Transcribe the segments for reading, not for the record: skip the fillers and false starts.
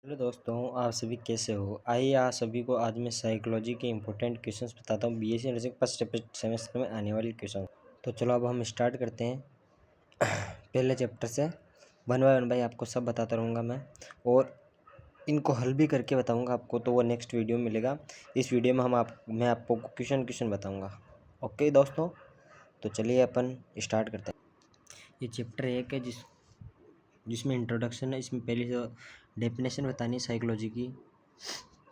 Hello दोस्तों, आप सभी कैसे हो। आइए आप सभी को आज मैं साइकोलॉजी के इंपॉर्टेंट क्वेश्चंस बताता हूँ। बीएससी नर्सिंग फर्स्ट सेमेस्टर में आने वाले क्वेश्चन। तो चलो अब हम स्टार्ट करते हैं पहले चैप्टर से। वन बाय वन भाई आपको सब बताता रहूँगा मैं, और इनको हल भी करके बताऊँगा आपको, तो वो नेक्स्ट वीडियो में मिलेगा। इस वीडियो में मैं आपको क्वेश्चन बताऊँगा। ओके दोस्तों, तो चलिए अपन स्टार्ट करते हैं। ये चैप्टर 1 है जिसमें इंट्रोडक्शन है। इसमें पहले तो डेफिनेशन बतानी है साइकोलॉजी की,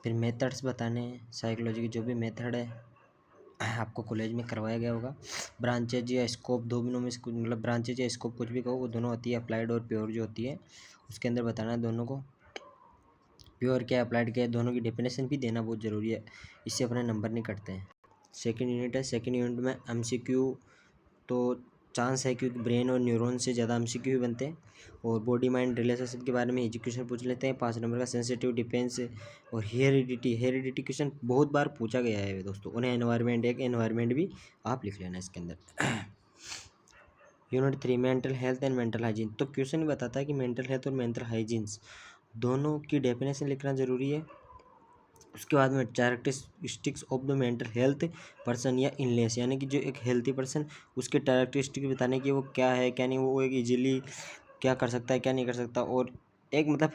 फिर मेथड्स बताने हैं साइकोलॉजी की। जो भी मेथड है आपको कॉलेज में करवाया गया होगा। ब्रांचेज या स्कोप, दोनों में से मतलब ब्रांचेज या स्कोप कुछ भी कहो, वो दोनों होती है। अप्लाइड और प्योर जो होती है, उसके अंदर बताना है दोनों को। प्योर क्या है, अप्लाइड क्या है, दोनों की डेफिनेशन भी देना बहुत ज़रूरी है, इससे अपने नंबर नहीं कटते हैं। सेकेंड यूनिट है। सेकेंड यूनिट में MCQ, तो चांस है क्योंकि ब्रेन और न्यूरॉन से ज़्यादा MCQ ही बनते हैं। और बॉडी माइंड रिलेशनशिप के बारे में एजुकेशन पूछ लेते हैं। 5 नंबर का सेंसिटिव डिफेंस और हेरिडिटी क्वेश्चन बहुत बार पूछा गया है दोस्तों। उन्हें एनवायरनमेंट भी आप लिख लेना इसके अंदर। Unit 3 mental health and mental hygiene. तो क्वेश्चन ही बताता है कि मेंटल हेल्थ और मेंटल हाइजीन्स दोनों की डेफिनेशन लिखना ज़रूरी है। उसके बाद में characteristics of the mental health person या इलनेस, यानी कि जो एक हेल्थी पर्सन, उसके कैरेक्टरिस्टिक बताने की वो क्या है क्या नहीं, वो एक इजीली क्या कर सकता है क्या नहीं कर सकता, और एक मतलब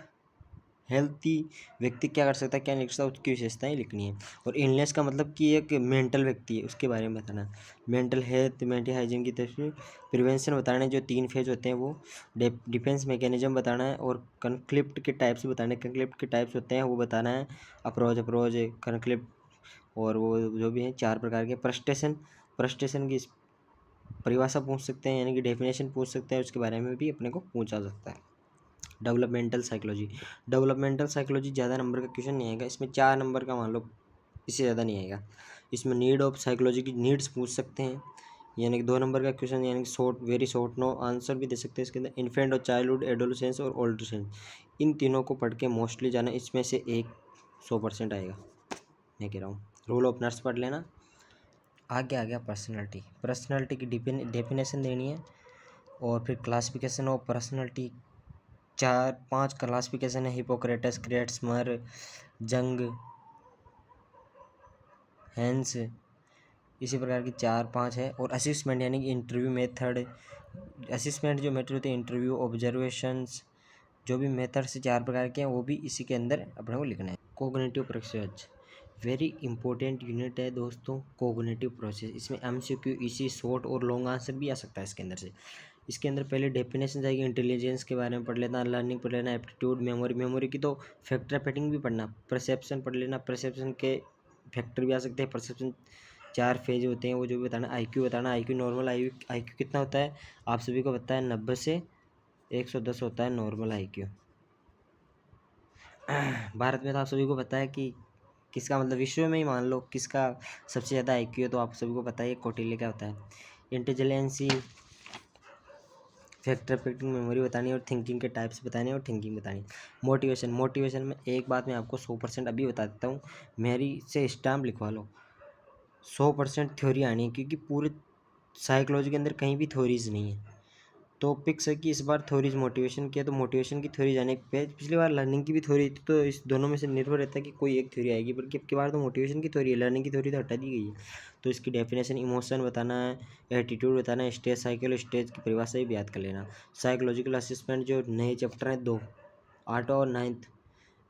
हेल्थी व्यक्ति क्या कर सकता है क्या नहीं कर सकता, उसकी विशेषताएं लिखनी है। और इलनेस का मतलब कि एक मेंटल व्यक्ति है, उसके बारे में बताना। मेंटल हेल्थ मेंटल हाइजीन की तस्वीर। प्रिवेंशन बताना है, जो 3 फेज होते हैं वो। डिफेंस मैकेनिज्म बताना है, और कन्फ्लिक्ट के टाइप्स बताने। कन्फ्लिक्ट के टाइप्स होते हैं वो बताना है। अप्रोच कन्फ्लिक्ट, और वो जो भी हैं 4 प्रकार के। प्रस्टेशन की परिभाषा पूछ सकते हैं, यानी कि डेफिनेशन पूछ सकते हैं, उसके बारे में भी अपने को पूछा सकता है। डेवलपमेंटल साइकोलॉजी ज़्यादा नंबर का क्वेश्चन नहीं आएगा इसमें, 4 नंबर का मान लो, इससे ज़्यादा नहीं आएगा। इसमें नीड ऑफ साइकोलॉजी की नीड्स पूछ सकते हैं, यानी कि 2 नंबर का क्वेश्चन, यानी कि वेरी शॉर्ट नो आंसर भी दे सकते हैं इसके अंदर। इन्फेंट और चाइल्डहुड, एडोलसेंस और ओल्डरसेंस, इन तीनों को पढ़ के मोस्टली जाना, इसमें से एक 100% आएगा, मैं कह रहा हूँ। रोल ऑफ नर्स पढ़ लेना। आगे आ गया पर्सनैलिटी की डेफिनेशन देनी है, और फिर क्लासिफिकेशन ऑफ पर्सनैलिटी। 4-5 क्लासिफिकेशन है। हिपोक्रेटस, क्रेट्समर, जंग, हैंस, इसी प्रकार की 4-5 है। और असिस्मेंट, यानी कि इंटरव्यू मेथड। असिस्मेंट जो मेथड होते हैं, इंटरव्यू, ऑब्जर्वेशंस, जो भी मेथड से 4 प्रकार के हैं, वो भी इसी के अंदर अपने को लिखना है। Cognitive process, very important unit है दोस्तों, कोग्निटिव प्रोसेस। इसमें MCQ, इसी शॉर्ट और लॉन्ग आंसर भी आ सकता है इसके अंदर से। इसके अंदर पहले डेफिनेशन जाएगी, इंटेलिजेंस के बारे में पढ़ लेना, लर्निंग पढ़ लेना, एप्टीट्यूड, मेमोरी की तो फैक्टर पैटिंग भी पढ़ना, परसेप्शन पढ़ लेना, परसेप्शन के फैक्टर भी आ सकते हैं। परसेप्शन 4 फेज होते हैं, वो जो भी बताना। IQ बताना, IQ नॉर्मल IQ कितना होता है आप सभी को पता है, 90 से 110 होता है नॉर्मल IQ। भारत में तो आप सभी को पता है कि किसका, मतलब विश्व में ही मान लो किसका सबसे ज़्यादा IQ है, तो आप सभी को पता है कौटिल्य का होता है। इंटेलिजेंसी, फैक्टर पैटिंग, मेमोरी बतानी, और थिंकिंग के टाइप्स बताने, और थिंकिंग बतानी। मोटिवेशन में एक बात मैं आपको 100% अभी बता देता हूँ, मेरी से स्टाम्प लिखवा लो। 100% थ्योरी आनी है, क्योंकि पूरे साइकोलॉजी के अंदर कहीं भी थ्योरीज नहीं है। तो पिक्स है कि इस बार थ्योरीज मोटिवेशन किया, तो मोटिवेशन की थ्योरी जाने पे, पिछली बार लर्निंग की भी थ्योरी थी, तो इस दोनों में से निर्भर रहता है कि कोई एक थ्योरी आएगी, बल्कि अब की बार तो मोटिवेशन की थ्योरी है, लर्निंग की थ्योरी तो हटा दी गई है। तो इसकी डेफिनेशन, इमोशन बताना है, एटीट्यूड बताना है, स्टेज की परिभाषा भी याद कर लेना। साइकोलॉजिकल असेसमेंट जो नए चैप्टर हैं 2, 8 और 9,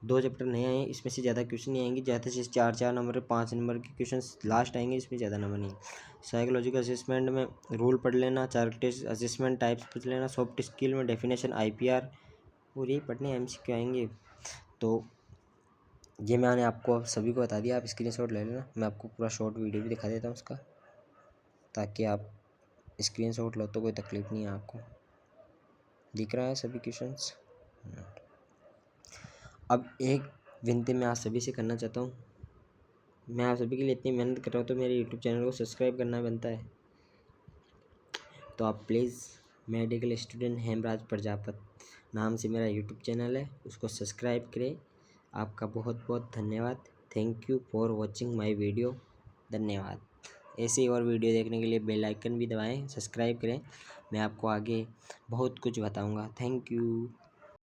2 चैप्टर नए आए हैं, इसमें से ज़्यादा क्वेश्चन नहीं आएंगे, ज़्यादा से 4 नंबर 5 नंबर के क्वेश्चन लास्ट आएंगे, इसमें ज़्यादा नंबर नहीं। साइकोलॉजिकल असेसमेंट में रूल पढ़ लेना, चार्ट असेसमेंट टाइप्स पढ़ लेना। सॉफ्ट स्किल में डेफिनेशन, IPR, और यही पढ़ने MCQ आएंगे। तो ये मैंने आपको सभी को बता दिया, आप स्क्रीनशॉट ले लेना, मैं आपको पूरा शॉर्ट वीडियो भी दिखा देता हूँ उसका, ताकि आप स्क्रीनशॉट लो तो कोई तकलीफ नहीं है आपको। दिख रहा है सभी क्वेश्चंस। अब एक विनती मैं आप सभी से करना चाहता हूँ, मैं आप सभी के लिए इतनी मेहनत कर रहा हूँ, तो मेरे YouTube चैनल को सब्सक्राइब करना बनता है। तो आप please, medical student Hemraj Prajapat नाम से मेरा YouTube चैनल है, उसको सब्सक्राइब करें। आपका बहुत बहुत धन्यवाद। Thank you for watching my video. धन्यवाद। ऐसे ही और वीडियो देखने के लिए बेल आइकन भी दबाएं, सब्सक्राइब करें, मैं आपको आगे बहुत कुछ बताऊंगा। Thank you.